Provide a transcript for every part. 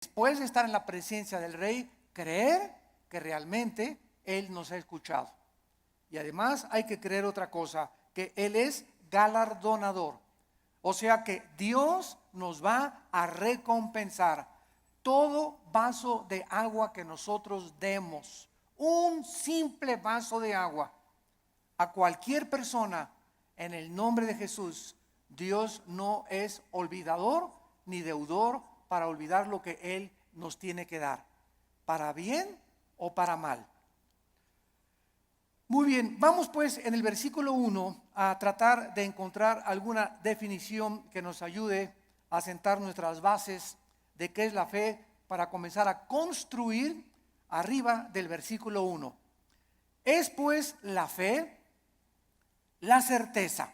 después de estar en la presencia del Rey, creer que realmente Él nos ha escuchado. Y además hay que creer otra cosa, que Él es galardonador. O sea que Dios nos va a recompensar todo vaso de agua que nosotros demos. Un simple vaso de agua a cualquier persona en el nombre de Jesús. Dios no es olvidador ni deudor para olvidar lo que Él nos tiene que dar, para bien o para mal. Muy bien, vamos pues en el versículo 1 a tratar de encontrar alguna definición que nos ayude a sentar nuestras bases de qué es la fe para comenzar a construir arriba del versículo 1. Es pues la fe la certeza.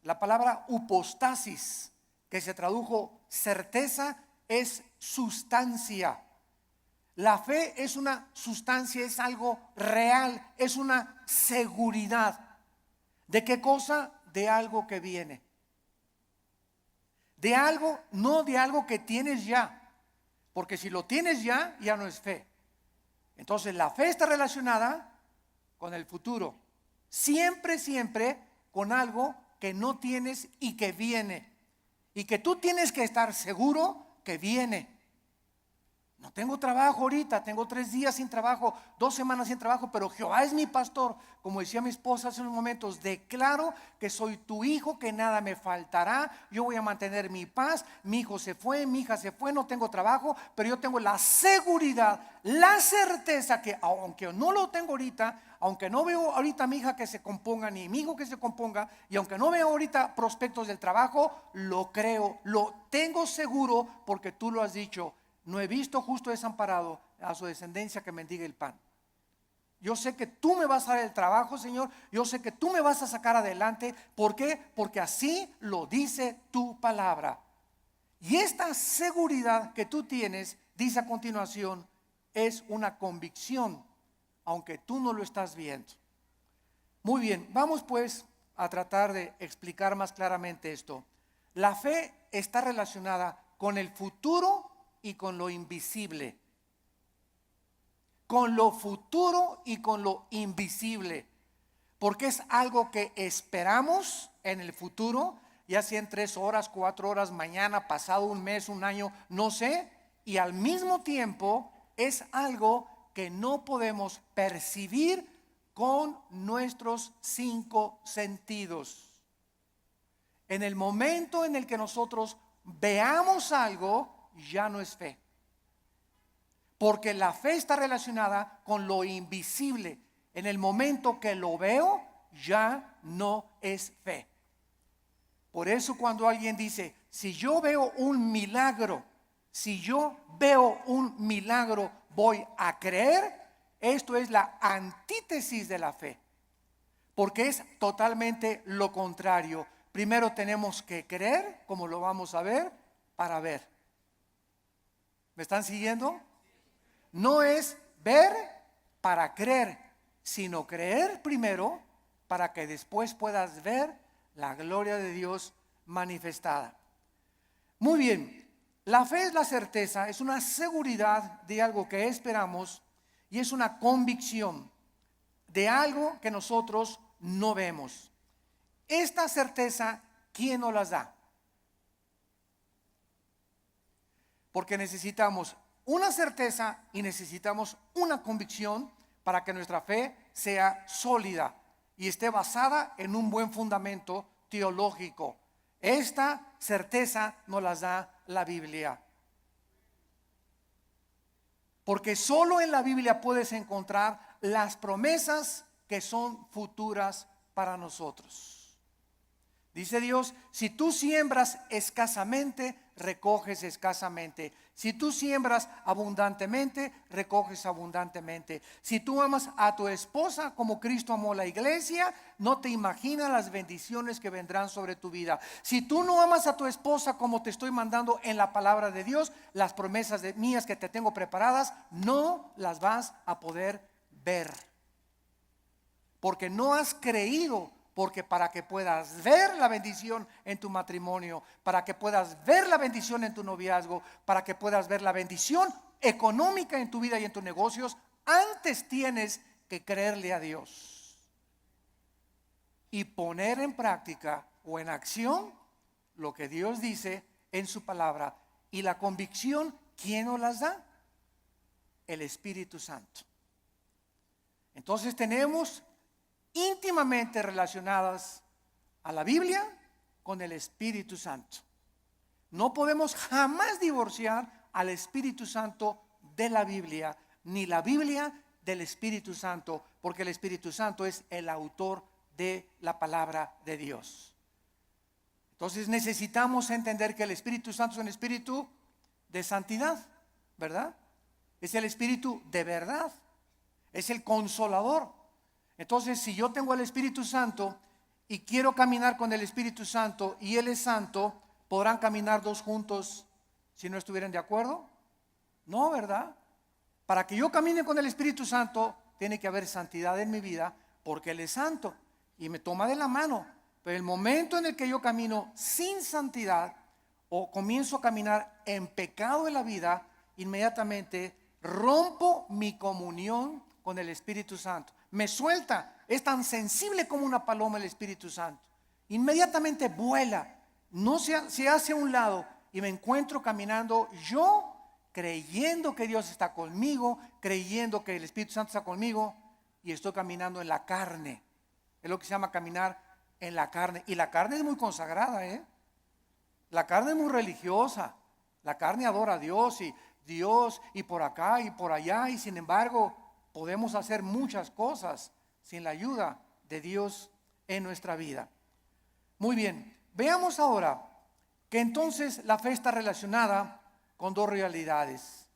La palabra hupostasis, que se tradujo certeza, es sustancia. La fe es una sustancia, es algo real, es una seguridad. ¿De qué cosa? De algo que viene. De algo, no de algo que tienes ya. Porque si lo tienes ya, ya no es fe. Entonces la fe está relacionada con el futuro. Siempre, siempre con algo que no tienes y que viene. Y que tú tienes que estar seguro que viene. No tengo trabajo ahorita, tengo 3 días sin trabajo, 2 semanas sin trabajo, pero Jehová es mi pastor. Como decía mi esposa hace unos momentos, declaro que soy tu hijo, que nada me faltará, yo voy a mantener mi paz. Mi hijo se fue, mi hija se fue, no tengo trabajo, pero yo tengo la seguridad, la certeza que aunque no lo tengo ahorita, aunque no veo ahorita a mi hija que se componga, ni mi hijo que se componga, y aunque no veo ahorita prospectos del trabajo, lo creo, lo tengo seguro porque tú lo has dicho. No he visto justo desamparado a su descendencia que mendigue el pan. Yo sé que tú me vas a dar el trabajo, Señor. Yo sé que tú me vas a sacar adelante. ¿Por qué? Porque así lo dice tu palabra. Y esta seguridad que tú tienes, dice a continuación, es una convicción, aunque tú no lo estás viendo. Muy bien, vamos pues a tratar de explicar más claramente esto. La fe está relacionada con el futuro y con lo invisible. Con lo futuro y con lo invisible. Porque es algo que esperamos en el futuro, ya sea en 3 horas, 4 horas, mañana, pasado un mes, un año, no sé. Y al mismo tiempo es algo que no podemos percibir con nuestros 5 sentidos. En el momento en el que nosotros veamos algo, ya no es fe. Porque la fe está relacionada con lo invisible. En el momento que lo veo, ya no es fe. Por eso cuando alguien dice, si yo veo un milagro, voy a creer, esto es la antítesis de la fe. Porque es totalmente lo contrario. Primero tenemos que creer, como lo vamos a ver, para ver. ¿Me están siguiendo? No es ver para creer, sino creer primero para que después puedas ver la gloria de Dios manifestada. Muy bien, la fe es la certeza, es una seguridad de algo que esperamos y es una convicción de algo que nosotros no vemos. Esta certeza, ¿quién nos las da? Porque necesitamos una certeza y necesitamos una convicción para que nuestra fe sea sólida y esté basada en un buen fundamento teológico. Esta certeza nos la da la Biblia. Porque solo en la Biblia puedes encontrar las promesas que son futuras para nosotros. Dice Dios, si tú siembras escasamente, recoges escasamente. Si tú siembras abundantemente, recoges abundantemente. Si tú amas a tu esposa como Cristo amó la iglesia, no te imaginas las bendiciones que vendrán sobre tu vida. Si tú no amas a tu esposa como te estoy mandando en la palabra de Dios, las promesas mías que te tengo preparadas, no las vas a poder ver. Porque no has creído Porque para que puedas ver la bendición en tu matrimonio, para que puedas ver la bendición en tu noviazgo, para que puedas ver la bendición económica en tu vida y en tus negocios, antes tienes que creerle a Dios y poner en práctica o en acción lo que Dios dice en su palabra. Y la convicción, ¿quién nos las da? El Espíritu Santo. Entonces tenemos íntimamente relacionadas a la Biblia con el Espíritu Santo. No podemos jamás divorciar al Espíritu Santo de la Biblia, ni la Biblia del Espíritu Santo, porque el Espíritu Santo es el autor de la palabra de Dios. Entonces necesitamos entender que el Espíritu Santo es un espíritu de santidad, ¿verdad? Es el espíritu de verdad, es el consolador. Entonces, si yo tengo el Espíritu Santo y quiero caminar con el Espíritu Santo y Él es santo, ¿podrán caminar dos juntos si no estuvieran de acuerdo? No, ¿verdad? Para que yo camine con el Espíritu Santo, tiene que haber santidad en mi vida, porque Él es santo y me toma de la mano. Pero el momento en el que yo camino sin santidad o comienzo a caminar en pecado en la vida, inmediatamente rompo mi comunión con el Espíritu Santo. Me suelta, es tan sensible como una paloma el Espíritu Santo. Inmediatamente vuela, no se hace a un lado y me encuentro caminando yo creyendo que Dios está conmigo, creyendo que el Espíritu Santo está conmigo, y estoy caminando en la carne. Es lo que se llama caminar en la carne. Y la carne es muy consagrada, La carne es muy religiosa. La carne adora a Dios y por acá y por allá, y sin embargo podemos hacer muchas cosas sin la ayuda de Dios en nuestra vida. Muy bien, veamos ahora que entonces la fe está relacionada con dos realidades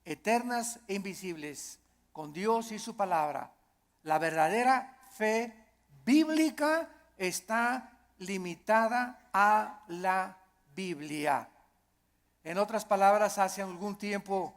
eternas e invisibles, con Dios y su palabra. La verdadera fe bíblica está limitada a la Biblia. En otras palabras, hace algún tiempo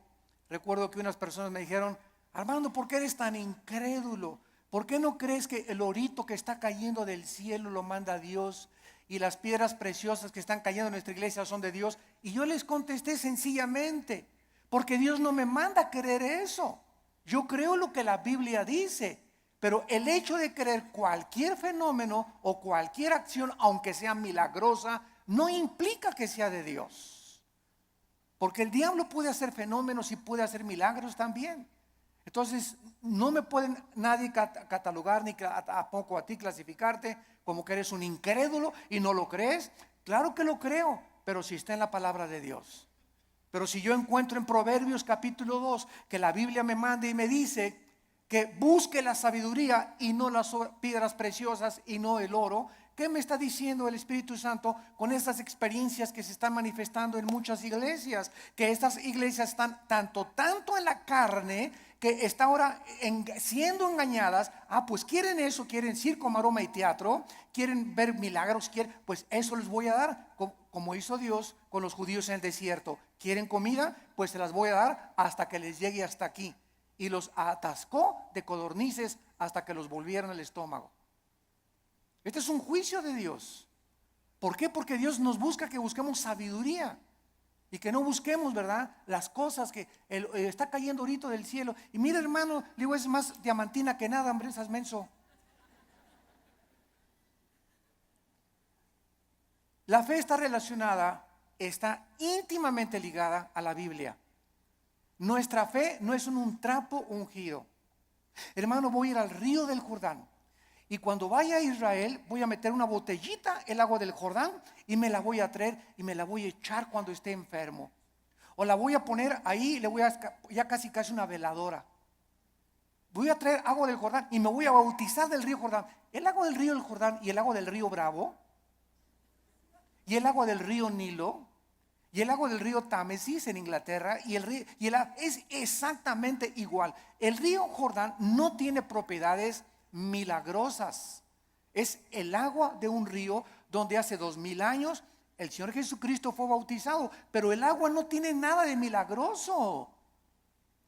recuerdo que unas personas me dijeron: Armando, ¿por qué eres tan incrédulo? ¿Por qué no crees que el orito que está cayendo del cielo lo manda Dios y las piedras preciosas que están cayendo en nuestra iglesia son de Dios? Y yo les contesté sencillamente: porque Dios no me manda a creer eso. Yo creo lo que la Biblia dice, pero el hecho de creer cualquier fenómeno o cualquier acción, aunque sea milagrosa, no implica que sea de Dios. Porque el diablo puede hacer fenómenos y puede hacer milagros también. Entonces no me pueden nadie catalogar, ni tampoco a ti clasificarte como que eres un incrédulo y no lo crees. Claro que lo creo, pero si está en la palabra de Dios. Pero si yo encuentro en Proverbios capítulo 2 que la Biblia me manda y me dice que busque la sabiduría y no las piedras preciosas y no el oro, ¿qué me está diciendo el Espíritu Santo con estas experiencias que se están manifestando en muchas iglesias? Que estas iglesias están tanto en la carne, que está ahora siendo engañadas. Pues quieren eso, quieren circo, maroma y teatro, quieren ver milagros, pues eso les voy a dar, como hizo Dios con los judíos en el desierto. ¿Quieren comida? Pues se las voy a dar hasta que les llegue hasta aquí. Y los atascó de codornices hasta que los volvieron al estómago. Este es un juicio de Dios. ¿Por qué? Porque Dios nos busca que busquemos sabiduría y que no busquemos, ¿verdad?, las cosas que está cayendo ahorita del cielo. Y mira, hermano, le digo, es más diamantina que nada, hombre, esas menso. La fe está relacionada, está íntimamente ligada a la Biblia. Nuestra fe no es un trapo ungido. Hermano, voy a ir al río del Jordán. Y cuando vaya a Israel, voy a meter una botellita el agua del Jordán y me la voy a traer y me la voy a echar cuando esté enfermo. O la voy a poner ahí, le voy a ya casi una veladora. Voy a traer agua del Jordán y me voy a bautizar del río Jordán. El agua del río del Jordán y el agua del río Bravo y el agua del río Nilo y el agua del río Támesis en Inglaterra es exactamente igual. El río Jordán no tiene propiedades milagrosas. Es el agua de un río donde hace 2000 años el Señor Jesucristo fue bautizado, pero el agua no tiene nada de milagroso.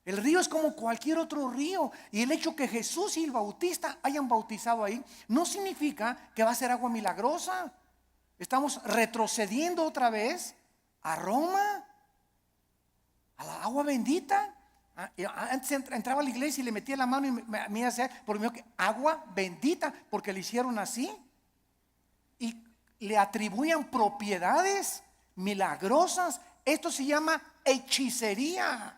El río es como cualquier otro río. Y el hecho que Jesús y el Bautista hayan bautizado ahí no significa que va a ser agua milagrosa. Estamos retrocediendo otra vez a Roma, a la agua bendita. Antes entraba a la iglesia y le metía la mano y me hacía por mí que agua bendita, porque le hicieron así. Y le atribuían propiedades milagrosas. Esto se llama hechicería.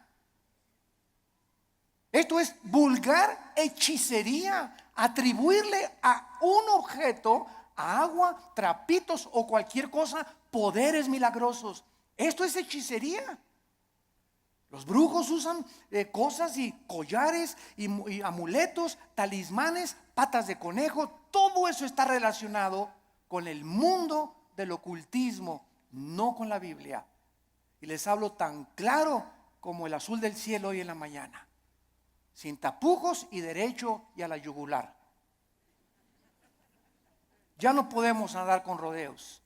Esto es vulgar hechicería. Atribuirle a un objeto, a agua, trapitos o cualquier cosa, poderes milagrosos. Esto es hechicería. Los brujos usan cosas y collares y amuletos, talismanes, patas de conejo. Todo eso está relacionado con el mundo del ocultismo, no con la Biblia. Y les hablo tan claro como el azul del cielo hoy en la mañana, sin tapujos y derecho y a la yugular. Ya no podemos andar con rodeos.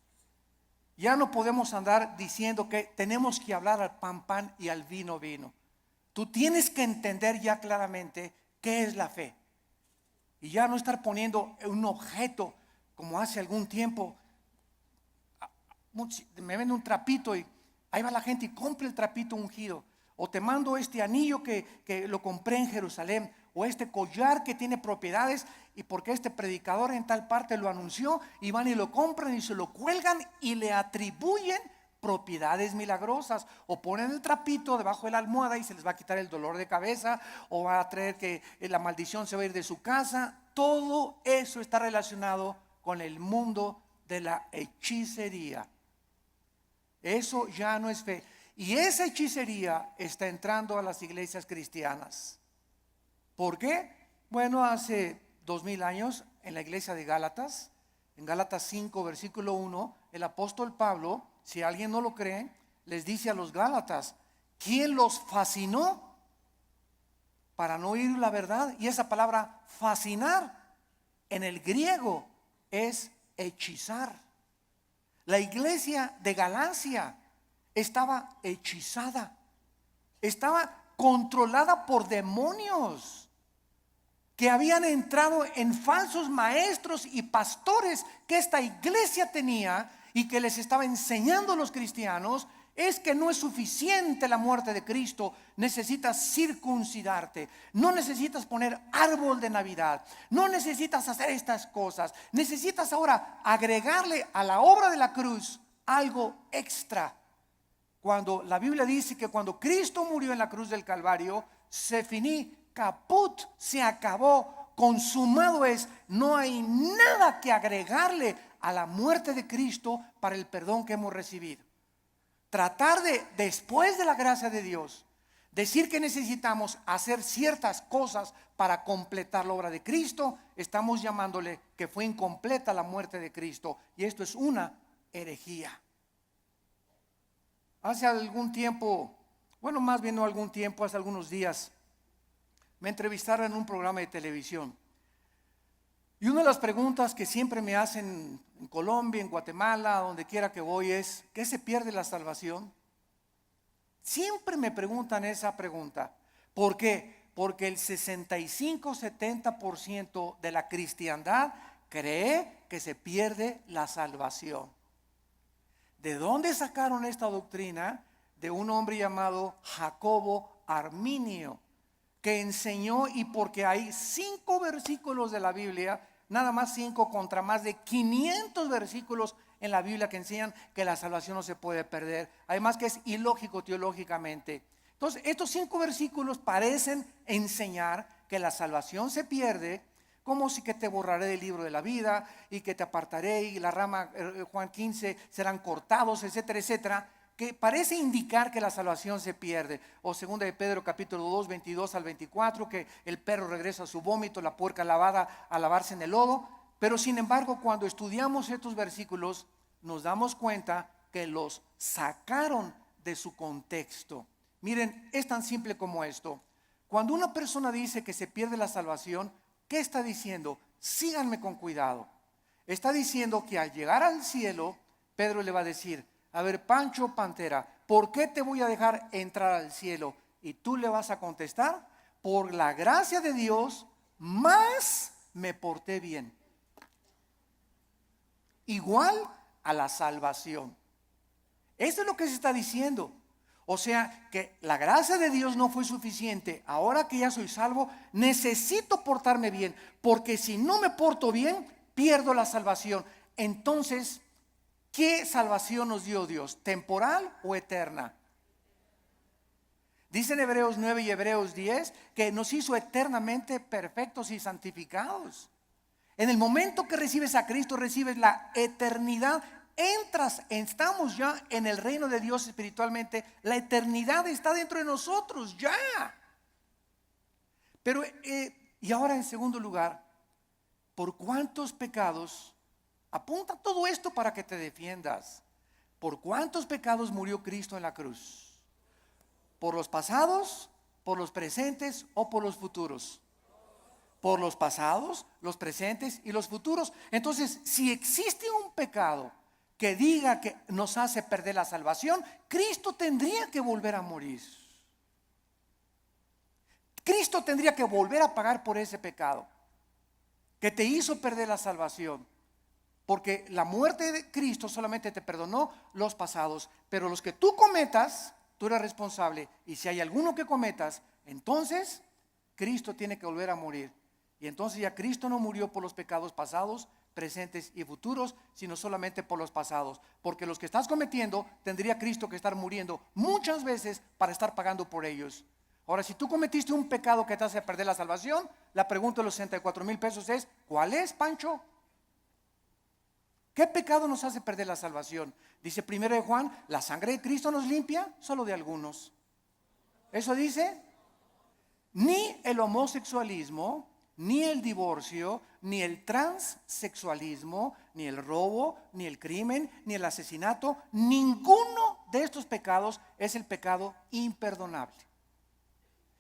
Ya no podemos andar diciendo que tenemos que hablar al pan pan y al vino vino. Tú tienes que entender ya claramente qué es la fe. Y ya no estar poniendo un objeto como hace algún tiempo. Me vende un trapito y ahí va la gente y compra el trapito ungido. O te mando este anillo que lo compré en Jerusalén. O este collar que tiene propiedades y porque este predicador en tal parte lo anunció, y van y lo compran y se lo cuelgan y le atribuyen propiedades milagrosas. O ponen el trapito debajo de la almohada y se les va a quitar el dolor de cabeza, o va a traer que la maldición se va a ir de su casa. Todo eso está relacionado con el mundo de la hechicería. Eso ya no es fe. Y esa hechicería está entrando a las iglesias cristianas. ¿Por qué? Bueno, hace 2000 años en la iglesia de Gálatas, en Gálatas 5 versículo 1, el apóstol Pablo, si alguien no lo cree, les dice a los Gálatas: ¿quién los fascinó para no oír la verdad? Y esa palabra fascinar en el griego es hechizar. La iglesia de Galacia estaba hechizada, estaba controlada por demonios que habían entrado en falsos maestros y pastores que esta iglesia tenía y que les estaba enseñando a los cristianos. Es que no es suficiente la muerte de Cristo, necesitas circuncidarte, no necesitas poner árbol de Navidad, no necesitas hacer estas cosas, necesitas ahora agregarle a la obra de la cruz algo extra. Cuando la Biblia dice que cuando Cristo murió en la cruz del Calvario, se finí, caput, se acabó, consumado es. No hay nada que agregarle a la muerte de Cristo para el perdón que hemos recibido. Tratar de, después de la gracia de Dios, decir que necesitamos hacer ciertas cosas para completar la obra de Cristo, estamos llamándole que fue incompleta la muerte de Cristo, y esto es una herejía. Hace algún tiempo, bueno, más bien no algún tiempo, hace algunos días, me entrevistaron en un programa de televisión. Y una de las preguntas que siempre me hacen en Colombia, en Guatemala, donde quiera que voy, es: ¿qué se pierde la salvación? Siempre me preguntan esa pregunta. ¿Por qué? Porque el 65-70% de la cristiandad cree que se pierde la salvación. ¿De dónde sacaron esta doctrina? De un hombre llamado Jacobo Arminio, que enseñó, y porque hay 5 versículos de la Biblia, nada más 5 contra más de 500 versículos en la Biblia que enseñan que la salvación no se puede perder. Además que es ilógico teológicamente. Entonces, estos 5 versículos parecen enseñar que la salvación se pierde, como si que te borraré del libro de la vida y que te apartaré y la rama, Juan 15, serán cortados, etcétera, etcétera, que parece indicar que la salvación se pierde. O segunda de Pedro capítulo 2, 22 al 24, que el perro regresa a su vómito, la puerca lavada a lavarse en el lodo. Pero sin embargo, cuando estudiamos estos versículos, nos damos cuenta que los sacaron de su contexto. Miren, es tan simple como esto. Cuando una persona dice que se pierde la salvación, ¿qué está diciendo? Síganme con cuidado. Está diciendo que al llegar al cielo, Pedro le va a decir: a ver, Pancho Pantera, ¿por qué te voy a dejar entrar al cielo? Y tú le vas a contestar: por la gracia de Dios, más me porté bien. Igual a la salvación. Eso es lo que se está diciendo. O sea que la gracia de Dios no fue suficiente. Ahora que ya soy salvo, necesito portarme bien, porque si no me porto bien, pierdo la salvación. Entonces, ¿qué salvación nos dio Dios? ¿Temporal o eterna? Dicen Hebreos 9 y Hebreos 10 que nos hizo eternamente perfectos y santificados. En el momento que recibes a Cristo, recibes la eternidad. Estamos ya en el reino de Dios espiritualmente. La eternidad está dentro de nosotros ya. Pero, y ahora en segundo lugar, ¿por cuántos pecados? Apunta todo esto para que te defiendas. ¿Por cuántos pecados murió Cristo en la cruz? ¿Por los pasados, por los presentes o por los futuros? Por los pasados, los presentes y los futuros. Entonces, si existe un pecado que diga que nos hace perder la salvación, Cristo tendría que volver a morir. Cristo tendría que volver a pagar por ese pecado que te hizo perder la salvación. Porque la muerte de Cristo solamente te perdonó los pasados, pero los que tú cometas, tú eres responsable. Y si hay alguno que cometas, entonces Cristo tiene que volver a morir. Y entonces ya Cristo no murió por los pecados pasados, presentes y futuros, sino solamente por los pasados. Porque los que estás cometiendo, tendría Cristo que estar muriendo muchas veces para estar pagando por ellos. Ahora, si tú cometiste un pecado que te hace perder la salvación, la pregunta de los 64,000 pesos es: ¿cuál es, Pancho? ¿Qué pecado nos hace perder la salvación? Dice 1 de Juan: la sangre de Cristo nos limpia solo de algunos. Eso dice. Ni el homosexualismo, ni el divorcio, ni el transexualismo, ni el robo, ni el crimen, ni el asesinato, ninguno de estos pecados es el pecado imperdonable.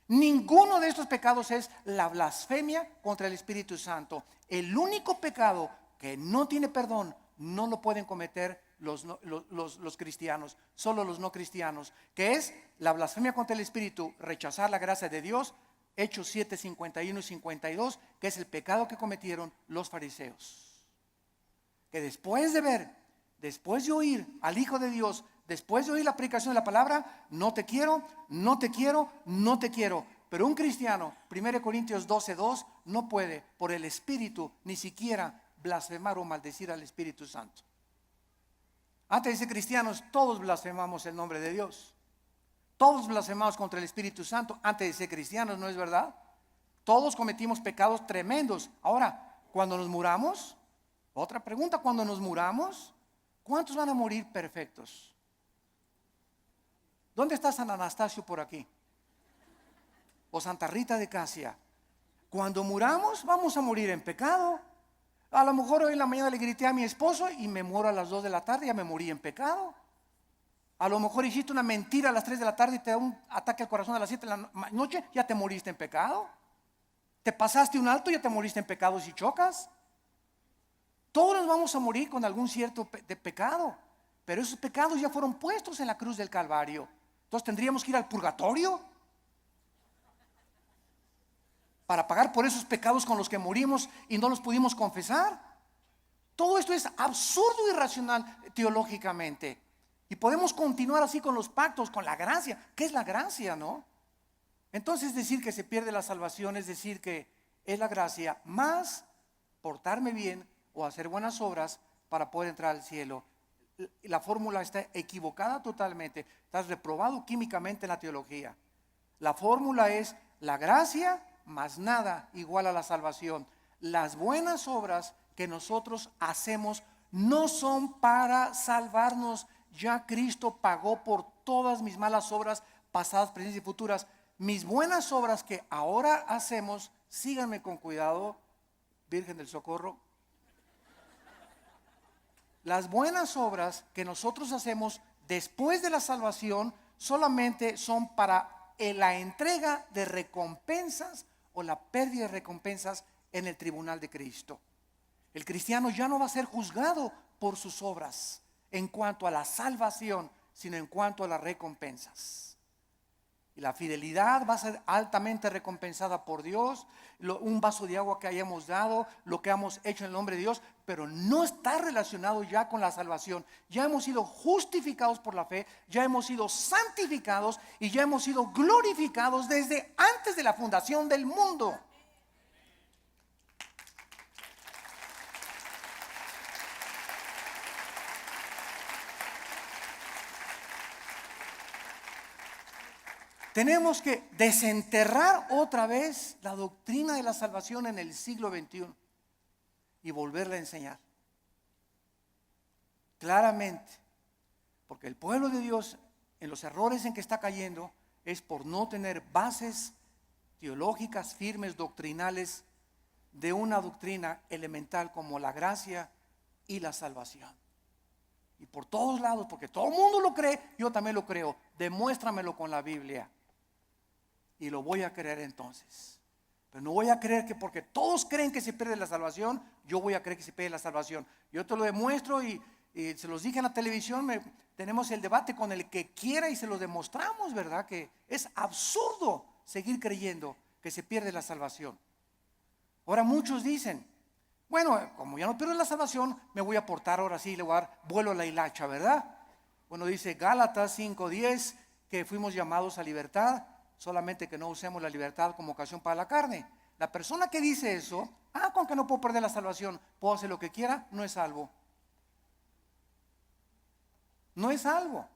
Ninguno de estos pecados es la blasfemia contra el Espíritu Santo. El único pecado que no tiene perdón no lo pueden cometer los cristianos, solo los no cristianos, que es la blasfemia contra el Espíritu, rechazar la gracia de Dios. Hechos 7, 51 y 52, que es el pecado que cometieron los fariseos. Que después de ver, después de oír al Hijo de Dios, después de oír la predicación de la palabra: no te quiero, no te quiero, no te quiero. Pero un cristiano, 1 Corintios 12, 2, no puede por el Espíritu ni siquiera blasfemar o maldecir al Espíritu Santo. Antes de ser cristianos, todos blasfemamos el nombre de Dios. Todos blasfemamos contra el Espíritu Santo antes de ser cristianos, ¿no es verdad? Todos cometimos pecados tremendos. Ahora, cuando nos muramos, otra pregunta: cuando nos muramos, ¿cuántos van a morir perfectos? ¿Dónde está San Anastasio por aquí? O Santa Rita de Casia. Cuando muramos, vamos a morir en pecado. A lo mejor hoy en la mañana le grité a mi esposo y me muero a las 2 de la tarde, ya me morí en pecado. A lo mejor hiciste una mentira a las 3 de la tarde y te da un ataque al corazón a las 7 de la noche, ya te moriste en pecado. Te pasaste un alto, ya te moriste en pecado si chocas. Todos nos vamos a morir con algún cierto de pecado, pero esos pecados ya fueron puestos en la cruz del Calvario. Entonces tendríamos que ir al purgatorio para pagar por esos pecados con los que morimos y no los pudimos confesar. Todo esto es absurdo y irracional teológicamente. Y podemos continuar así con los pactos, con la gracia. ¿Qué es la gracia, no? Entonces decir que se pierde la salvación es decir que es la gracia más portarme bien o hacer buenas obras para poder entrar al cielo. La fórmula está equivocada totalmente. Estás reprobado químicamente en la teología. La fórmula es la gracia más nada igual a la salvación. Las buenas obras que nosotros hacemos no son para salvarnos. Ya Cristo pagó por todas mis malas obras pasadas, presentes y futuras. Mis buenas obras que ahora hacemos, síganme con cuidado, Virgen del Socorro. Las buenas obras que nosotros hacemos después de la salvación solamente son para la entrega de recompensas o la pérdida de recompensas en el tribunal de Cristo. El cristiano ya no va a ser juzgado por sus obras en cuanto a la salvación, sino en cuanto a las recompensas. Y la fidelidad va a ser altamente recompensada por Dios. Un vaso de agua que hayamos dado, lo que hemos hecho en el nombre de Dios, pero no está relacionado ya con la salvación. Ya hemos sido justificados por la fe, ya hemos sido santificados y ya hemos sido glorificados desde antes de la fundación del mundo. Tenemos que desenterrar otra vez la doctrina de la salvación en el siglo XXI y volverla a enseñar claramente, porque el pueblo de Dios, en los errores en que está cayendo, es por no tener bases teológicas firmes, doctrinales, de una doctrina elemental como la gracia y la salvación. Y por todos lados, porque todo el mundo lo cree, yo también lo creo. Demuéstramelo con la Biblia y lo voy a creer entonces. Pero no voy a creer que porque todos creen que se pierde la salvación, yo voy a creer que se pierde la salvación. Yo te lo demuestro y se los dije en la televisión, tenemos el debate con el que quiera y se lo demostramos, ¿verdad? Que es absurdo seguir creyendo que se pierde la salvación. Ahora muchos dicen, bueno, como ya no pierdo la salvación, me voy a portar ahora sí, le voy a dar vuelo a la hilacha, ¿verdad? Bueno, dice Gálatas 5:10 que fuimos llamados a libertad, solamente que no usemos la libertad como ocasión para la carne. La persona que dice eso, con que no puedo perder la salvación, puedo hacer lo que quiera, no es salvo. No es salvo,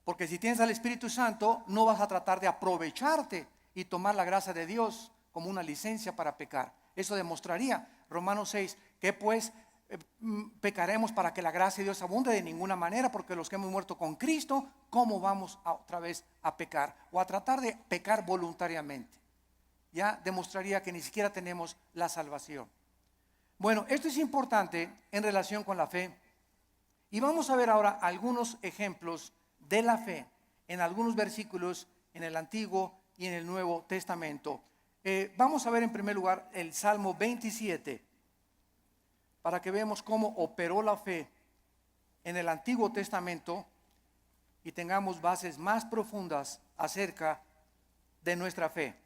porque si tienes al Espíritu Santo, no vas a tratar de aprovecharte y tomar la gracia de Dios como una licencia para pecar. Eso demostraría Romanos 6, que pues pecaremos para que la gracia de Dios abunde. De ninguna manera, porque los que hemos muerto con Cristo, ¿cómo vamos otra vez a pecar? O a tratar de pecar voluntariamente. Ya demostraría que ni siquiera tenemos la salvación. Bueno, esto es importante en relación con la fe. Y vamos a ver ahora algunos ejemplos de la fe en algunos versículos en el Antiguo y en el Nuevo Testamento. Vamos a ver en primer lugar el Salmo 27, para que veamos cómo operó la fe en el Antiguo Testamento y tengamos bases más profundas acerca de nuestra fe.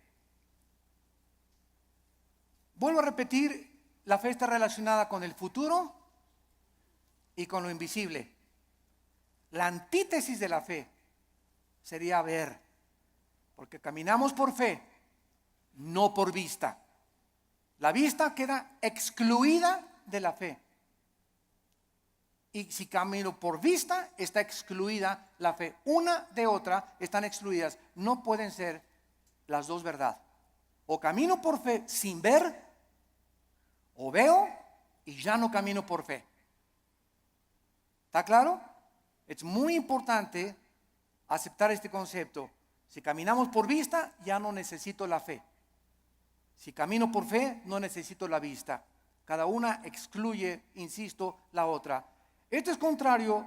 Vuelvo a repetir, la fe está relacionada con el futuro y con lo invisible. La antítesis de la fe sería ver, porque caminamos por fe, no por vista. La vista queda excluida de la fe. Y si camino por vista, está excluida la fe. Una de otra están excluidas. No pueden ser las dos verdad. O camino por fe sin ver, o veo y ya no camino por fe. ¿Está claro? Es muy importante aceptar este concepto. Si caminamos por vista, ya no necesito la fe. Si camino por fe, no necesito la vista. Cada una excluye, insisto, la otra. Esto es contrario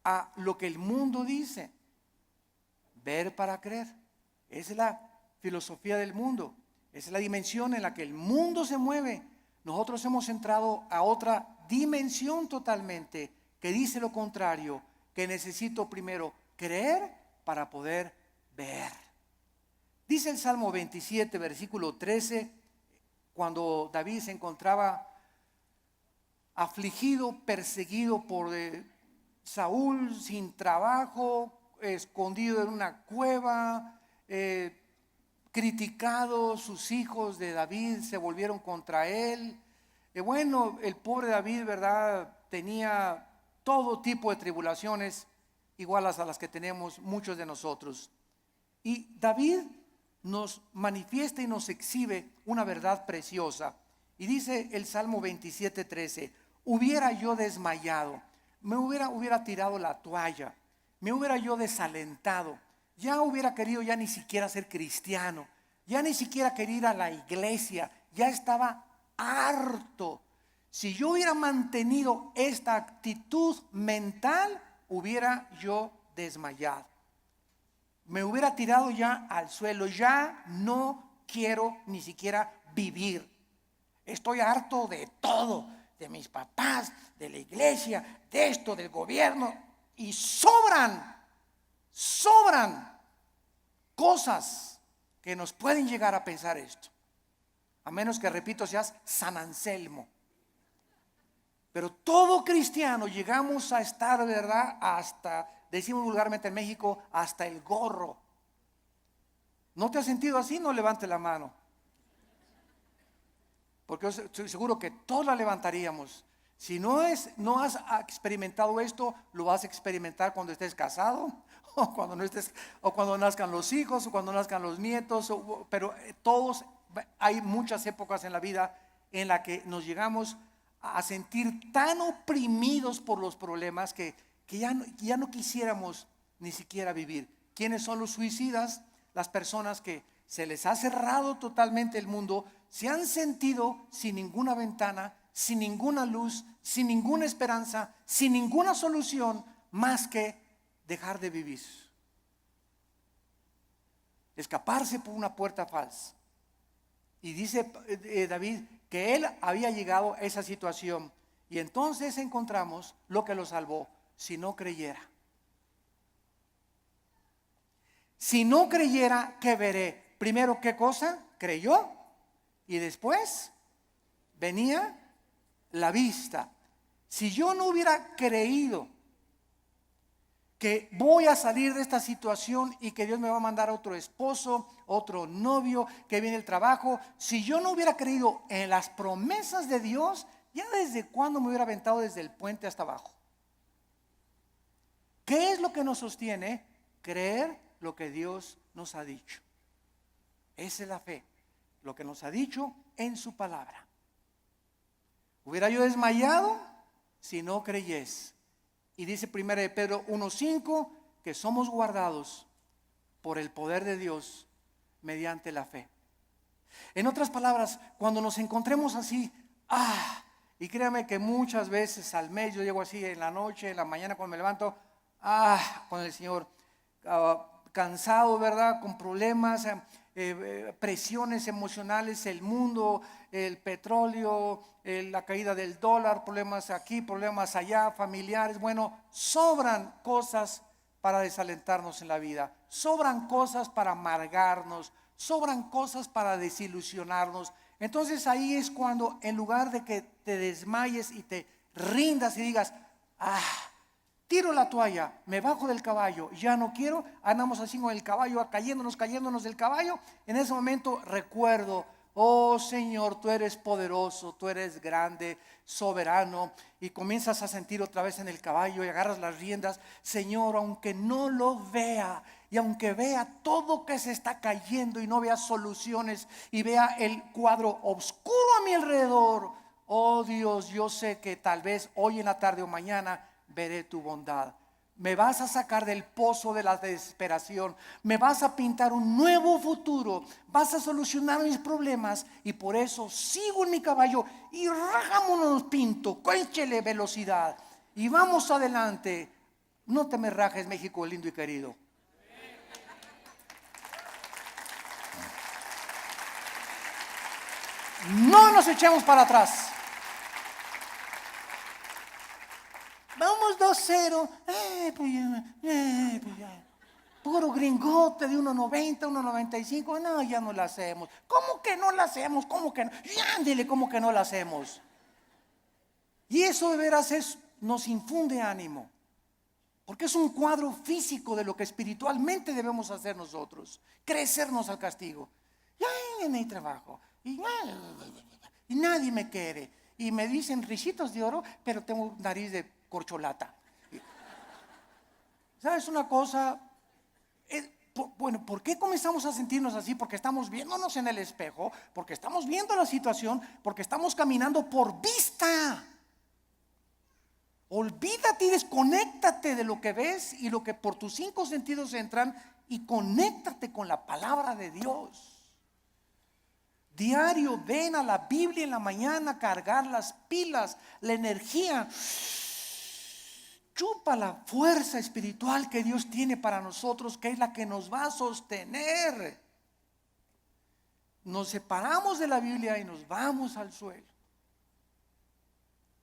a lo que el mundo dice. Ver para creer. Esa es la filosofía del mundo. Esa es la dimensión en la que el mundo se mueve. Nosotros hemos entrado a otra dimensión totalmente que dice lo contrario, que necesito primero creer para poder ver. Dice el Salmo 27, versículo 13, cuando David se encontraba afligido, perseguido por Saúl, sin trabajo, escondido en una cueva, criticado, sus hijos de David se volvieron contra él. Bueno, el pobre David, ¿verdad?, tenía todo tipo de tribulaciones iguales a las que tenemos muchos de nosotros. Y David nos manifiesta y nos exhibe una verdad preciosa. Y dice el Salmo 27:13, hubiera yo desmayado, me hubiera tirado la toalla, me hubiera yo desalentado, ya hubiera querido ya ni siquiera ser cristiano, ya ni siquiera quería ir a la iglesia, ya estaba harto. Si yo hubiera mantenido esta actitud mental, hubiera yo desmayado. Me hubiera tirado ya al suelo, ya no quiero ni siquiera vivir. Estoy harto de todo, de mis papás, de la iglesia, de esto, del gobierno. Y sobran cosas que nos pueden llegar a pensar esto. A menos que, repito, seas San Anselmo. Pero todo cristiano llegamos a estar, ¿verdad? Hasta, decimos vulgarmente en México, hasta el gorro. ¿No te has sentido así? No levante la mano. Porque yo estoy seguro que todos la levantaríamos. Si no has experimentado esto, lo vas a experimentar cuando estés casado, o cuando no estés, o cuando nazcan los hijos, o cuando nazcan los nietos. Pero todos, hay muchas épocas en la vida en la que nos llegamos a sentir tan oprimidos por los problemas que ya no quisiéramos ni siquiera vivir. ¿Quiénes son los suicidas? Las personas que se les ha cerrado totalmente el mundo, se han sentido sin ninguna ventana, sin ninguna luz, sin ninguna esperanza, sin ninguna solución más que dejar de vivir, escaparse por una puerta falsa. Y dice David que él había llegado a esa situación, y entonces encontramos lo que lo salvó: si no creyera. Si no creyera, ¿qué veré? Primero, ¿qué cosa? Creyó, y después venía la vista. Si yo no hubiera creído que voy a salir de esta situación y que Dios me va a mandar otro esposo, otro novio, que viene el trabajo, si yo no hubiera creído en las promesas de Dios, ya desde cuándo me hubiera aventado desde el puente hasta abajo. ¿Qué es lo que nos sostiene? Creer lo que Dios nos ha dicho. Esa es la fe, lo que nos ha dicho en su palabra. ¿Hubiera yo desmayado si no creyes? Y dice 1 de Pedro 1:5 que somos guardados por el poder de Dios mediante la fe. En otras palabras, cuando nos encontremos así, y créame que muchas veces al mes yo llego así en la noche, en la mañana cuando me levanto, con el Señor, cansado, ¿verdad? Con problemas, presiones emocionales, el mundo, el petróleo, la caída del dólar, problemas aquí, problemas allá, familiares. Bueno, sobran cosas para desalentarnos en la vida, sobran cosas para amargarnos, sobran cosas para desilusionarnos. Entonces ahí es cuando, en lugar de que te desmayes y te rindas y digas, tiro la toalla, me bajo del caballo, ya no quiero, andamos así con el caballo, cayéndonos del caballo. En ese momento recuerdo, oh Señor, tú eres poderoso, tú eres grande, soberano, y comienzas a sentir otra vez en el caballo y agarras las riendas. Señor, aunque no lo vea, y aunque vea todo que se está cayendo y no vea soluciones y vea el cuadro oscuro a mi alrededor, oh Dios, yo sé que tal vez hoy en la tarde o mañana veré tu bondad. Me vas a sacar del pozo de la desesperación, me vas a pintar un nuevo futuro, vas a solucionar mis problemas, y por eso sigo en mi caballo y rajámonos pinto, échele velocidad y vamos adelante. No te me rajes, México lindo y querido. No nos echemos para atrás. Vamos 2-0. Puro gringote de 1.90, 1.95. No, ya no la hacemos. ¿Cómo que no la hacemos? ¿Cómo que no? Ya, ándele, ¿cómo que no la hacemos? Y eso de veras nos infunde ánimo, porque es un cuadro físico de lo que espiritualmente debemos hacer nosotros: crecernos al castigo. Ya no hay trabajo, y nadie me quiere, y me dicen risitos de oro, pero tengo nariz de corcholata. ¿Sabes una cosa? Bueno, ¿por qué comenzamos a sentirnos así? Porque estamos viéndonos en el espejo, porque estamos viendo la situación, porque estamos caminando por vista. Olvídate y desconéctate de lo que ves y lo que por tus 5 sentidos entran, y conéctate con la palabra de Dios. Diario ven a la Biblia en la mañana, cargar las pilas, la energía. Chupa la fuerza espiritual que Dios tiene para nosotros, que es la que nos va a sostener. Nos separamos de la Biblia y nos vamos al suelo.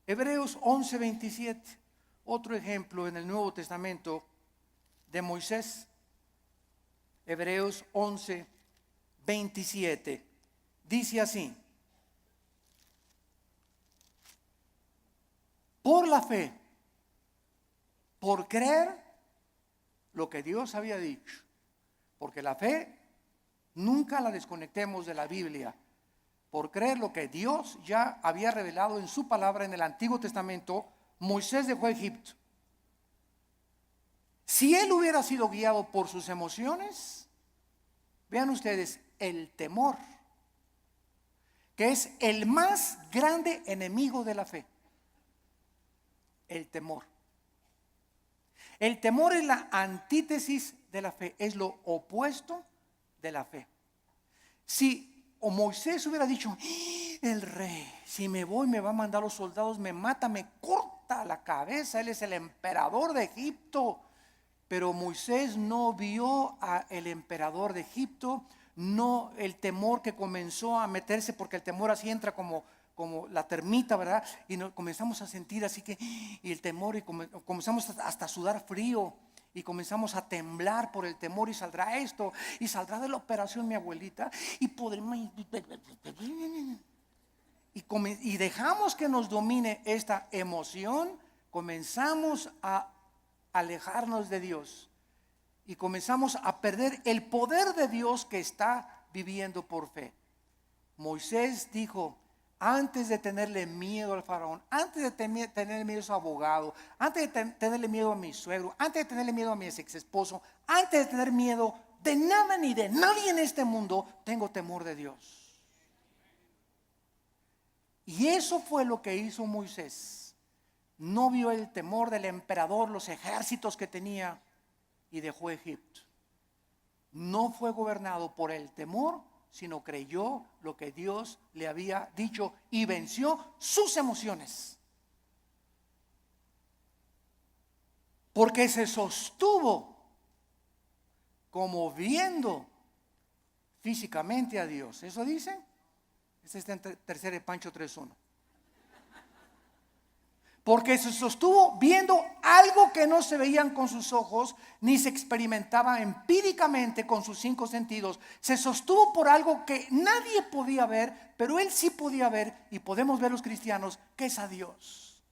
Hebreos 11:27, otro ejemplo en el Nuevo Testamento de Moisés. Hebreos 11, 27. Dice así: por la fe, por creer lo que Dios había dicho. Porque la fe nunca la desconectemos de la Biblia. Por creer lo que Dios ya había revelado en su palabra en el Antiguo Testamento, Moisés dejó Egipto. Si él hubiera sido guiado por sus emociones, vean ustedes, el temor, que es el más grande enemigo de la fe. El temor. El temor es la antítesis de la fe, es lo opuesto de la fe. Si Moisés hubiera dicho: el rey, si me voy me va a mandar los soldados, me mata, me corta la cabeza, él es el emperador de Egipto. Pero Moisés no vio al emperador de Egipto, no el temor que comenzó a meterse, porque el temor así entra como la termita, ¿verdad? Y comenzamos a sentir así que, y el temor, y comenzamos hasta a sudar frío, y comenzamos a temblar por el temor, y saldrá esto, y saldrá de la operación mi abuelita, y podremos, y dejamos que nos domine esta emoción, comenzamos a alejarnos de Dios, y comenzamos a perder el poder de Dios que está viviendo por fe. Moisés dijo: antes de tenerle miedo al faraón, antes de tenerle miedo a su abogado, antes de tenerle miedo a mi suegro, antes de tenerle miedo a mi ex esposo, antes de tener miedo de nada ni de nadie en este mundo, tengo temor de Dios. Y eso fue lo que hizo Moisés. No vio el temor del emperador, los ejércitos que tenía, y dejó Egipto. No fue gobernado por el temor, sino creyó lo que Dios le había dicho y venció sus emociones. Porque se sostuvo como viendo físicamente a Dios. ¿Eso dice? Este está en tercera de Pancho 3:1. Porque se sostuvo viendo algo que no se veían con sus ojos, ni se experimentaba empíricamente con sus 5 sentidos. Se sostuvo por algo que nadie podía ver, pero él sí podía ver, y podemos ver los cristianos, que es a Dios.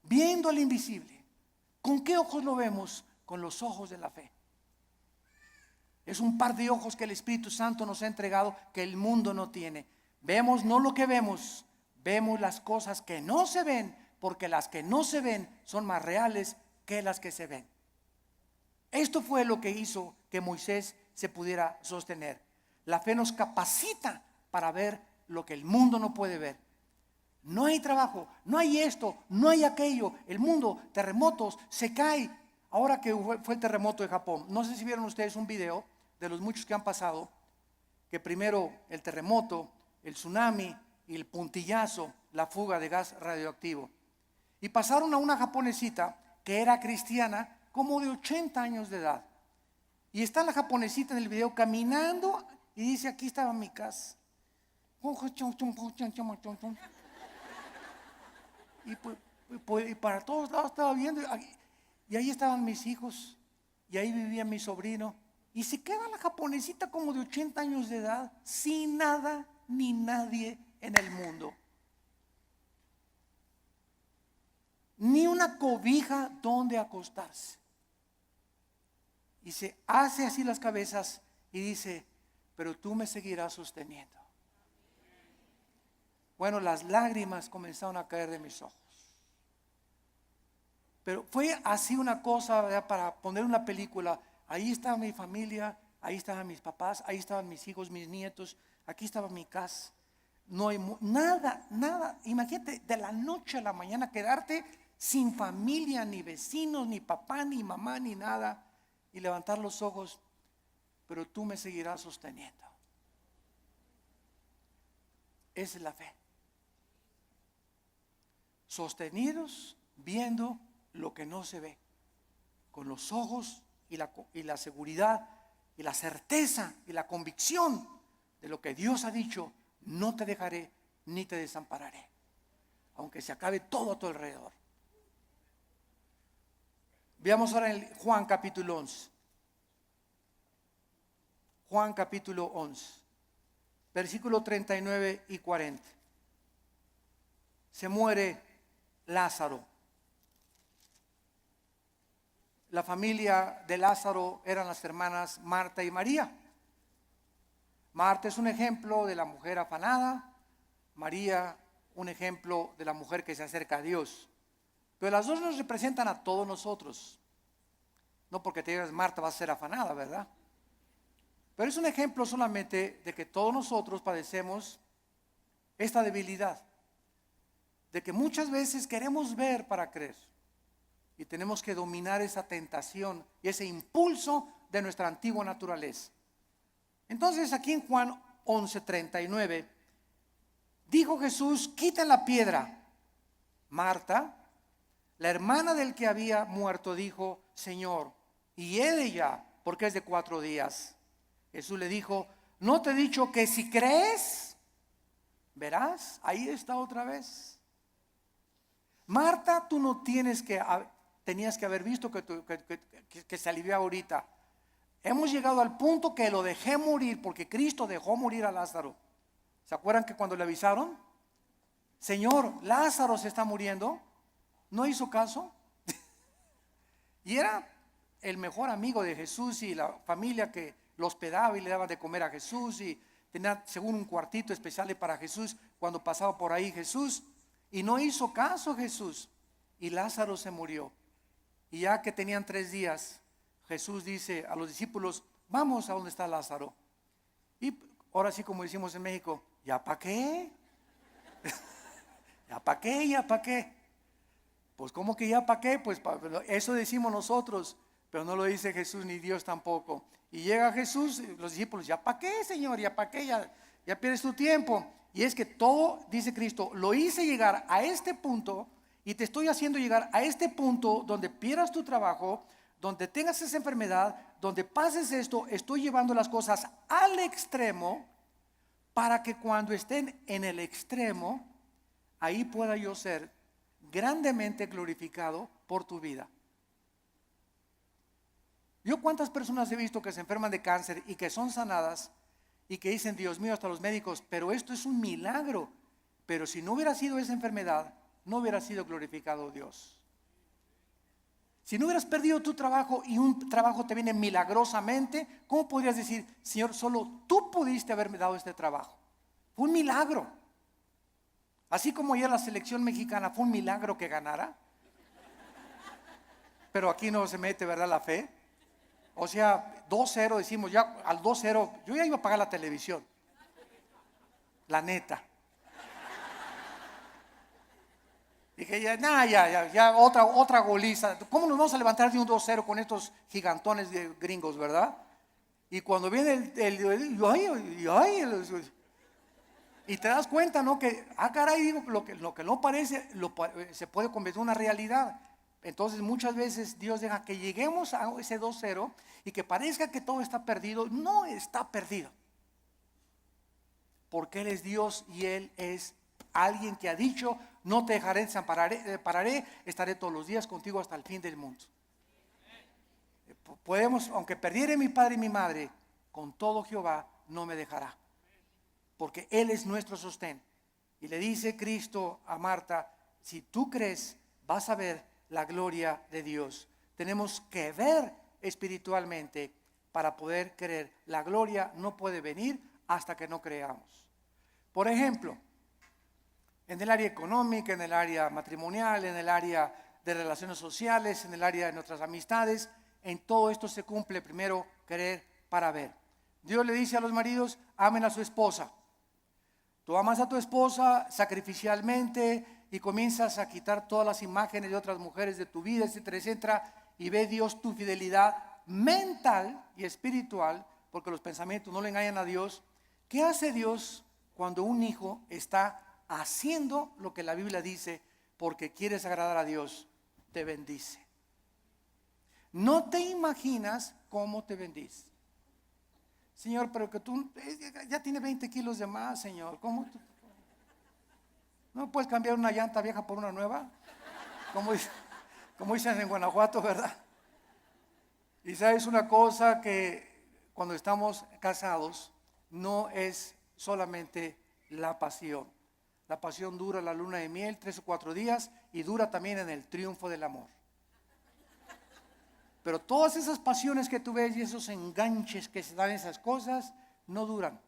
Viendo al invisible. ¿Con qué ojos lo vemos? Con los ojos de la fe. Es un par de ojos que el Espíritu Santo nos ha entregado, que el mundo no tiene. Vemos no lo que vemos, vemos las cosas que no se ven, porque las que no se ven son más reales que las que se ven. Esto fue lo que hizo que Moisés se pudiera sostener. La fe nos capacita para ver lo que el mundo no puede ver. No hay trabajo, no hay esto, no hay aquello. El mundo, terremotos, se cae. Ahora que fue el terremoto de Japón, no sé si vieron ustedes un video de los muchos que han pasado, que primero el terremoto, el tsunami y el puntillazo, la fuga de gas radioactivo. Y pasaron a una japonesita que era cristiana, como de 80 años de edad. Y está la japonesita en el video caminando y dice: aquí estaba mi casa. Y para todos lados estaba viendo, y ahí estaban mis hijos, y ahí vivía mi sobrino. Y se queda la japonesita como de 80 años de edad, sin nada ni nadie en el mundo, ni una cobija donde acostarse. Y se hace así las cabezas y dice: pero tú me seguirás sosteniendo. Bueno, las lágrimas comenzaron a caer de mis ojos. Pero fue así una cosa, ¿verdad? Para poner una película. Ahí estaba mi familia, ahí estaban mis papás, ahí estaban mis hijos, mis nietos, aquí estaba mi casa. No hay nada. Imagínate, de la noche a la mañana quedarte sin familia, ni vecinos, ni papá, ni mamá, ni nada, y levantar los ojos: pero tú me seguirás sosteniendo. Esa es la fe. Sostenidos viendo lo que no se ve, con los ojos y la seguridad y la certeza y la convicción de lo que Dios ha dicho: no te dejaré ni te desampararé, aunque se acabe todo a tu alrededor. Veamos ahora en Juan capítulo 11. Juan capítulo 11, versículo 39 y 40. Se muere Lázaro. La familia de Lázaro eran las hermanas Marta y María. Marta es un ejemplo de la mujer afanada, María un ejemplo de la mujer que se acerca a Dios. Pero las dos nos representan a todos nosotros. No porque te digas Marta va a ser afanada, ¿verdad? Pero es un ejemplo solamente de que todos nosotros padecemos esta debilidad, de que muchas veces queremos ver para creer y tenemos que dominar esa tentación y ese impulso de nuestra antigua naturaleza. Entonces aquí en Juan 11:39 dijo Jesús: quiten la piedra. Marta, la hermana del que había muerto, dijo: Señor, y ella, porque es de 4 días. Jesús le dijo: ¿no te he dicho que si crees, verás? Ahí está otra vez. Marta, tú no tenías que haber visto que se alivió ahorita. Hemos llegado al punto que lo dejé morir, porque Cristo dejó morir a Lázaro. ¿Se acuerdan que cuando le avisaron? Señor, Lázaro se está muriendo. No hizo caso. Y era el mejor amigo de Jesús y la familia que lo hospedaba y le daba de comer a Jesús, y tenía según un cuartito especial para Jesús cuando pasaba por ahí Jesús, y no hizo caso Jesús, y Lázaro se murió. Y ya que tenían 3 días, Jesús dice a los discípulos: vamos a donde está Lázaro. Y ahora sí, como decimos en México, ¿ya para qué? ¿Ya para qué? ¿Ya para qué? Pues ¿cómo que ya para qué? Pues eso decimos nosotros, pero no lo dice Jesús ni Dios tampoco. Y llega Jesús, los discípulos: ¿ya para qué, Señor? ¿Ya para qué? Ya pierdes tu tiempo. Y es que todo, dice Cristo, lo hice llegar a este punto, y te estoy haciendo llegar a este punto donde pierdas tu trabajo, donde tengas esa enfermedad, donde pases esto. Estoy llevando las cosas al extremo para que cuando estén en el extremo, ahí pueda yo ser grandemente glorificado por tu vida. Yo cuántas personas he visto que se enferman de cáncer y que son sanadas y que dicen: Dios mío, hasta los médicos, pero esto es un milagro. Pero si no hubiera sido esa enfermedad, no hubiera sido glorificado Dios. Si no hubieras perdido tu trabajo y un trabajo te viene milagrosamente, ¿cómo podrías decir: Señor, solo tú pudiste haberme dado este trabajo? Fue un milagro. Así como ayer la selección mexicana fue un milagro que ganara. Pero aquí no se mete, ¿verdad?, la fe. O sea, 2-0, decimos, ya al 2-0, yo ya iba a pagar la televisión. La neta. Dije, ya, otra goliza. ¿Cómo nos vamos a levantar de un 2-0 con estos gigantones de gringos, verdad? Y cuando viene y te das cuenta, ¿no? Que, caray, digo, lo que no parece, se puede convertir en una realidad. Entonces muchas veces Dios deja que lleguemos a ese 2-0 y que parezca que todo está perdido. No está perdido, porque Él es Dios y Él es alguien que ha dicho: no te dejaré, desampararé, estaré todos los días contigo hasta el fin del mundo. Podemos, aunque perdiere mi padre y mi madre, con todo Jehová no me dejará, porque Él es nuestro sostén. Y le dice Cristo a Marta: si tú crees, vas a ver la gloria de Dios. Tenemos que ver espiritualmente para poder creer. La gloria no puede venir hasta que no creamos. Por ejemplo, en el área económica, en el área matrimonial, en el área de relaciones sociales, en el área de nuestras amistades, en todo esto se cumple primero creer para ver. Dios le dice a los maridos: amen a su esposa. Tú amas a tu esposa sacrificialmente y comienzas a quitar todas las imágenes de otras mujeres de tu vida, etcétera, etcétera, y ve Dios tu fidelidad mental y espiritual, porque los pensamientos no le engañan a Dios. ¿Qué hace Dios cuando un hijo está haciendo lo que la Biblia dice porque quieres agradar a Dios? Te bendice. No te imaginas cómo te bendice. Señor, pero que tú ya tiene 20 kilos de más, Señor. ¿Cómo tú? ¿No puedes cambiar una llanta vieja por una nueva? Como dicen en Guanajuato, ¿verdad? Y sabes una cosa, que cuando estamos casados no es solamente la pasión. La pasión dura la luna de miel 3 o 4 días y dura también en el triunfo del amor. Pero todas esas pasiones que tú ves y esos enganches que se dan en esas cosas no duran.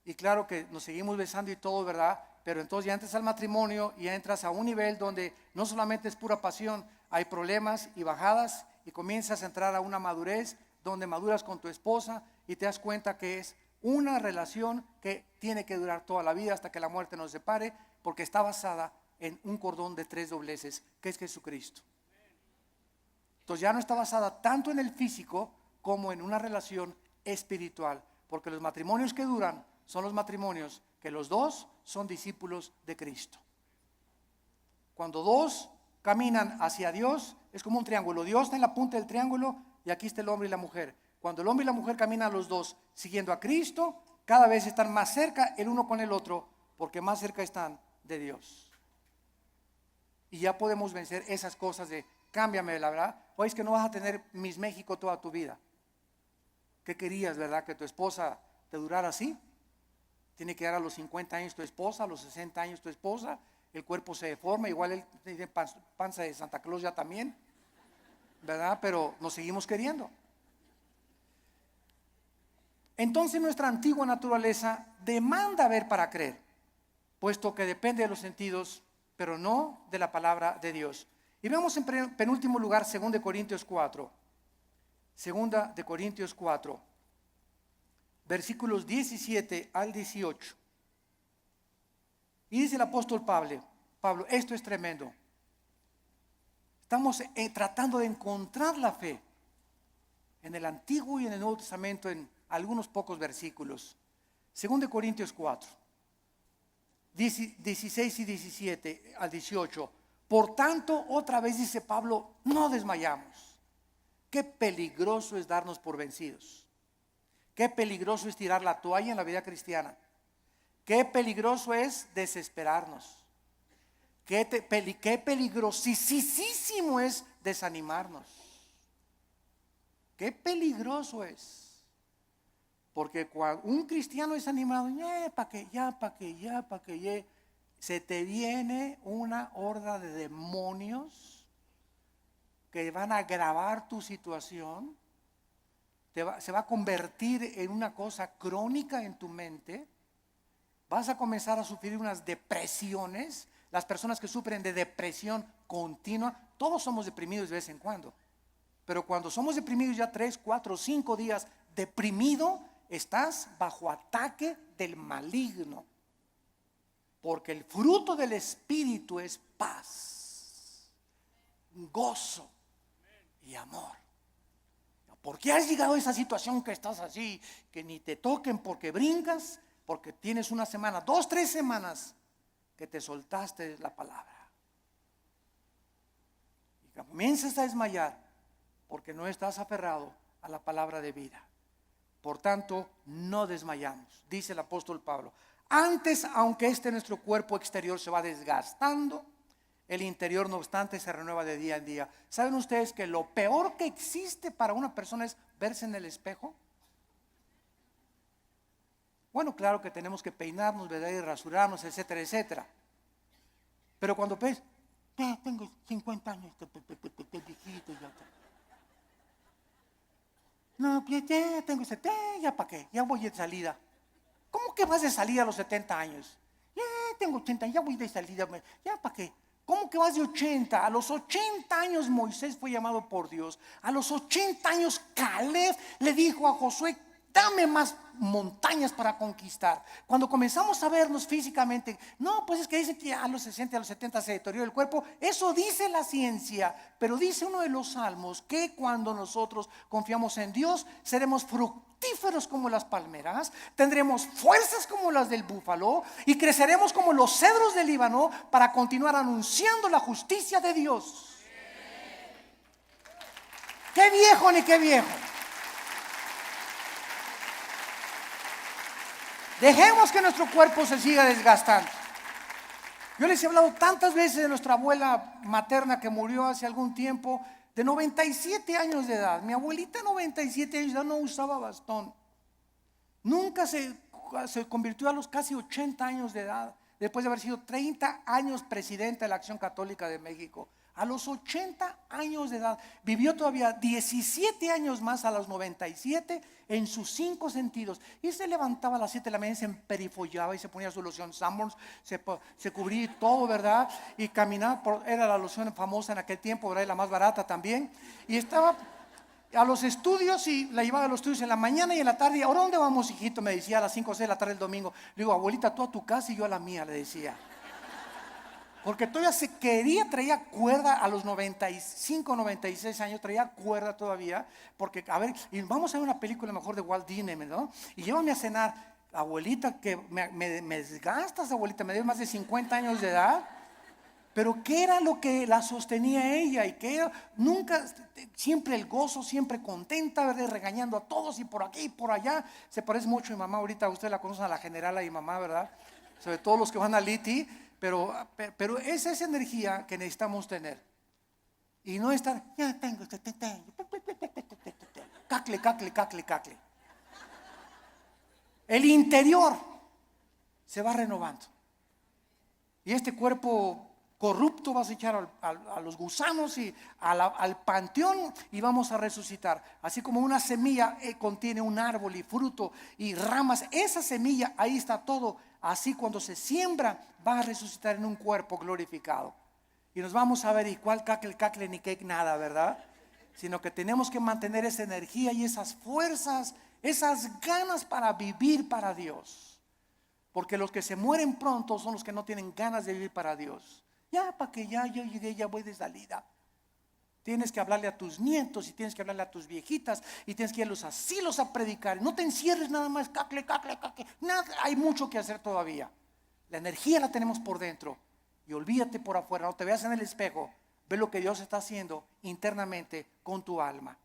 Y claro que nos seguimos besando y todo, ¿verdad? Pero entonces ya entras al matrimonio y ya entras a un nivel donde no solamente es pura pasión, hay problemas y bajadas, y comienzas a entrar a una madurez donde maduras con tu esposa y te das cuenta que es una relación que tiene que durar toda la vida hasta que la muerte nos separe, porque está basada en un cordón de 3 dobleces, que es Jesucristo. Entonces ya no está basada tanto en el físico como en una relación espiritual, porque los matrimonios que duran son los matrimonios que los dos son discípulos de Cristo. Cuando dos caminan hacia Dios, es como un triángulo. Dios está en la punta del triángulo y aquí está el hombre y la mujer. Cuando el hombre y la mujer caminan los dos siguiendo a Cristo, cada vez están más cerca el uno con el otro, porque más cerca están de Dios. Y ya podemos vencer esas cosas de cámbiame, la verdad. Oye, es que no vas a tener Miss México toda tu vida. ¿Qué querías, verdad? Que tu esposa te durara así. Tiene que dar a los 50 años tu esposa, a los 60 años tu esposa. El cuerpo se deforma, igual él tiene panza de Santa Claus ya también, ¿verdad? Pero nos seguimos queriendo. Entonces nuestra antigua naturaleza demanda ver para creer, puesto que depende de los sentidos, pero no de la palabra de Dios. Y vemos en penúltimo lugar 2 de Corintios 4. 2 de Corintios 4, versículos 17 al 18. Y dice el apóstol Pablo, esto es tremendo. Estamos tratando de encontrar la fe en el Antiguo y en el Nuevo Testamento en algunos pocos versículos. 2 de Corintios 4, 16 y 17 al 18. Por tanto, otra vez dice Pablo, no desmayamos. Qué peligroso es darnos por vencidos. Qué peligroso es tirar la toalla en la vida cristiana. Qué peligroso es desesperarnos. Qué peligrosísimo es desanimarnos. Qué peligroso es. Porque cuando un cristiano es animado, se te viene una horda de demonios que van a agravar tu situación. Se va a convertir en una cosa crónica en tu mente. Vas a comenzar a sufrir unas depresiones. Las personas que sufren de depresión continua, todos somos deprimidos de vez en cuando. Pero cuando somos deprimidos ya 3, 4, 5 días deprimido, estás bajo ataque del maligno. Porque el fruto del Espíritu es paz, gozo y amor. ¿Por qué has llegado a esa situación que estás así, que ni te toquen porque brincas? Porque tienes una semana, 2, 3 semanas que te soltaste la palabra. Y comienzas a desmayar porque no estás aferrado a la palabra de vida. Por tanto, no desmayamos, dice el apóstol Pablo. Antes, aunque nuestro cuerpo exterior se va desgastando, el interior no obstante se renueva de día en día. ¿Saben ustedes que lo peor que existe para una persona es verse en el espejo? Bueno, claro que tenemos que peinarnos, ¿verdad? Y rasurarnos, etcétera, etcétera. Pero cuando ves, ya tengo 50 años, viejito, ya. No, ya tengo 70, ya para qué, ya voy de salida. ¿Cómo que vas de salida a los 70 años? Ya tengo 80, ya voy de salida, ya para qué. ¿Cómo que vas de 80? A los 80 años Moisés fue llamado por Dios. A los 80 años Caleb le dijo a Josué, dame más montañas para conquistar. Cuando comenzamos a vernos físicamente, no, pues es que dicen que a los 60, a los 70 se deteriora el cuerpo. Eso dice la ciencia, pero dice uno de los salmos que cuando nosotros confiamos en Dios, seremos fructíferos como las palmeras, tendremos fuerzas como las del búfalo y creceremos como los cedros del Líbano para continuar anunciando la justicia de Dios. ¡Qué viejo ni qué viejo! Dejemos que nuestro cuerpo se siga desgastando. Yo les he hablado tantas veces de nuestra abuela materna que murió hace algún tiempo, de 97 años de edad. Mi abuelita, 97 años de edad, no usaba bastón. Nunca se convirtió a los casi 80 años de edad, después de haber sido 30 años presidente de la Acción Católica de México. A los 80 años de edad, vivió todavía 17 años más a los 97 en sus 5 sentidos. Y se levantaba a las 7 de la mañana, se emperifollaba y se ponía su loción Sanborns, se cubría todo, ¿verdad? Y caminaba, era la loción famosa en aquel tiempo, ¿verdad? Y la más barata también. Y estaba a los estudios y la llevaba a los estudios en la mañana y en la tarde. ¿Ahora dónde vamos, hijito? Me decía a las 5 o 6 de la tarde el domingo. Le digo, abuelita, tú a tu casa y yo a la mía, le decía. Porque todavía se quería, traía cuerda a los 95, 96 años, traía cuerda todavía. Porque, a ver, y vamos a ver una película mejor de Walt Disney, ¿no? Y llévame a cenar. Abuelita, que me desgastas, abuelita, me debes más de 50 años de edad. Pero ¿qué era lo que la sostenía ella? Y que era, nunca, siempre el gozo, siempre contenta, ¿verdad? Regañando a todos y por aquí y por allá. Se parece mucho a mi mamá, ahorita usted la conoce, a la generala y mamá, ¿verdad? Sobre todo los que van a Liti. Pero esa es esa energía que necesitamos tener. Y no estar, ya tengo, cacle. El interior se va renovando. Y este cuerpo corrupto vas a echar a los gusanos y al panteón y vamos a resucitar. Así como una semilla contiene un árbol y fruto y ramas, esa semilla, ahí está todo. Así cuando se siembra va a resucitar en un cuerpo glorificado. Y nos vamos a ver, y cuál cacle ni cake nada, ¿verdad? Sino que tenemos que mantener esa energía y esas fuerzas, esas ganas para vivir para Dios. Porque los que se mueren pronto son los que no tienen ganas de vivir para Dios. Ya, para que ya yo llegué, ya voy de salida. Tienes que hablarle a tus nietos y tienes que hablarle a tus viejitas y tienes que ir a los asilos a predicar. No te encierres nada más, cacle. Nada, hay mucho que hacer todavía. La energía la tenemos por dentro y olvídate por afuera. No te veas en el espejo, ve lo que Dios está haciendo internamente con tu alma.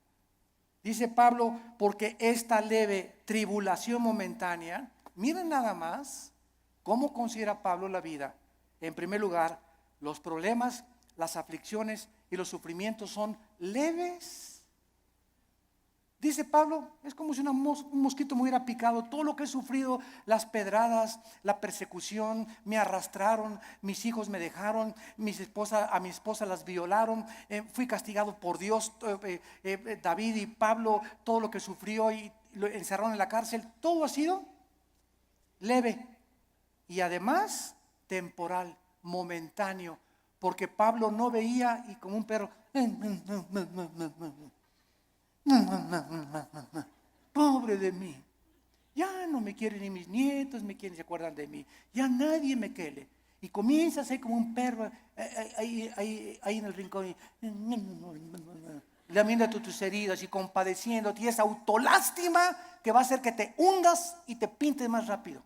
Dice Pablo, porque esta leve tribulación momentánea, miren nada más cómo considera Pablo la vida. En primer lugar, los problemas, las aflicciones y los sufrimientos son leves. Dice Pablo, es como si un mosquito me hubiera picado. Todo lo que he sufrido, las pedradas, la persecución, me arrastraron, mis hijos me dejaron, a mi esposa las violaron, fui castigado por Dios. David y Pablo, todo lo que sufrió y lo encerraron en la cárcel, todo ha sido leve y además temporal, momentáneo, porque Pablo no veía y como un perro, pobre de mí, ya no me quieren ni mis nietos, se acuerdan de mí, ya nadie me quiere. Y comienza a ser como un perro ahí en el rincón, lamiéndote tus heridas y compadeciéndote, y esa autolástima que va a hacer que te hundas y te pintes más rápido.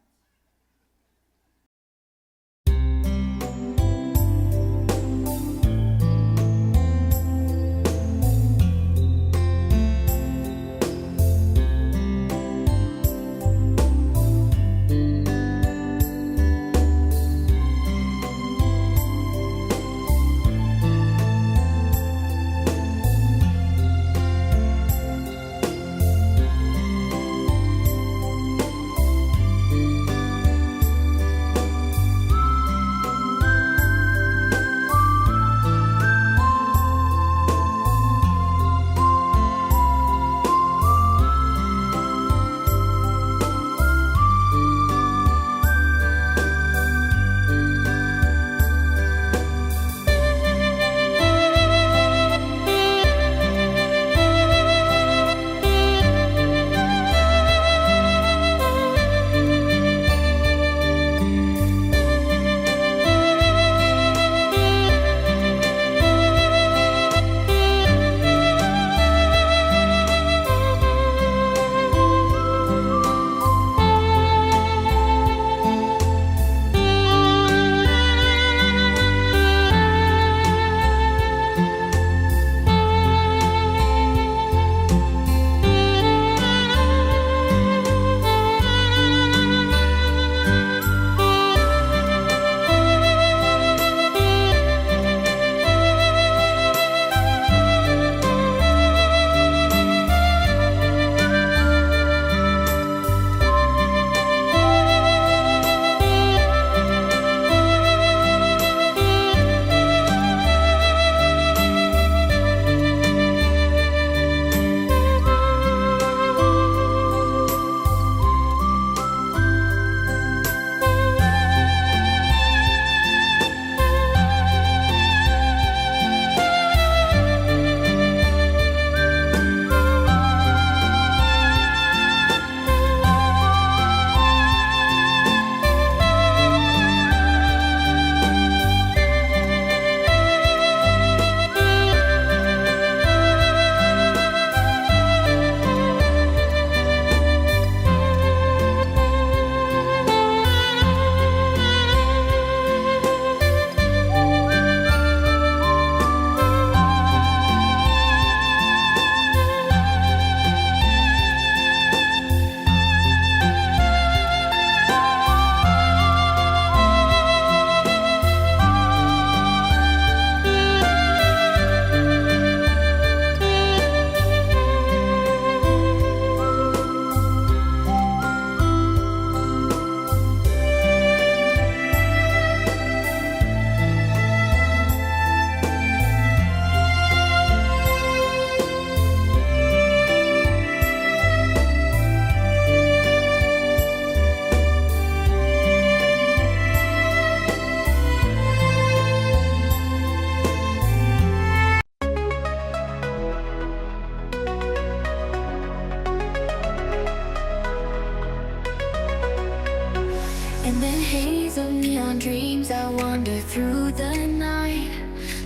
In the haze of neon dreams I wander through the night,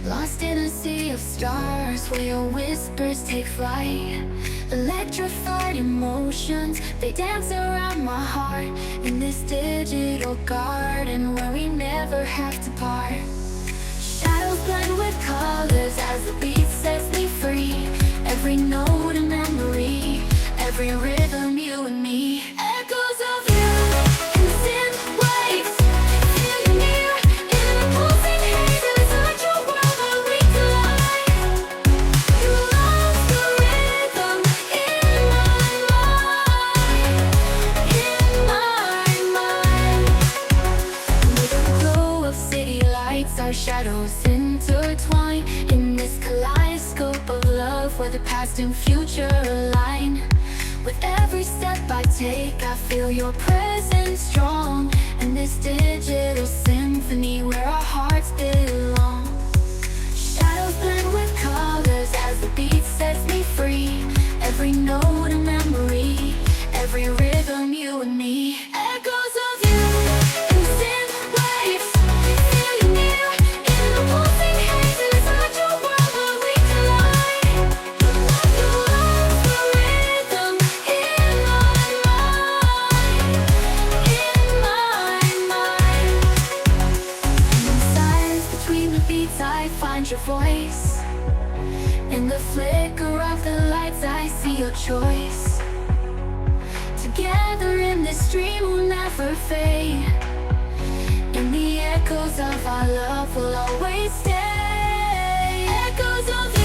lost in a sea of stars where your whispers take flight. Electrified emotions, they dance around my heart, in this digital garden where we never have to part. Shadows blend with colors as the beat sets me free. Every note a memory, every rhythm you and me. Echoes of you in the synth waves, feel you near in the pulsing haze. It's such a world where we collide. You lost the rhythm in my mind. With the glow of city lights, our shadows intertwine in this kaleidoscope of love where the past and future align. With every step I take, I feel your presence strong, and this digital symphony where our hearts belong. Shadows blend with colors as the beat sets me free. Every note a memory, every rhythm you and me. Echoes of you in the synth waves, feel you near in the pulsing haze. It's such a world where we collide. You lost the rhythm in my mind. And in silence between the beats I find your voice. In the flicker of the lights I see your choice. Together in this dream we'll never fade. In the echoes of our love we'll always stay. Echoes of you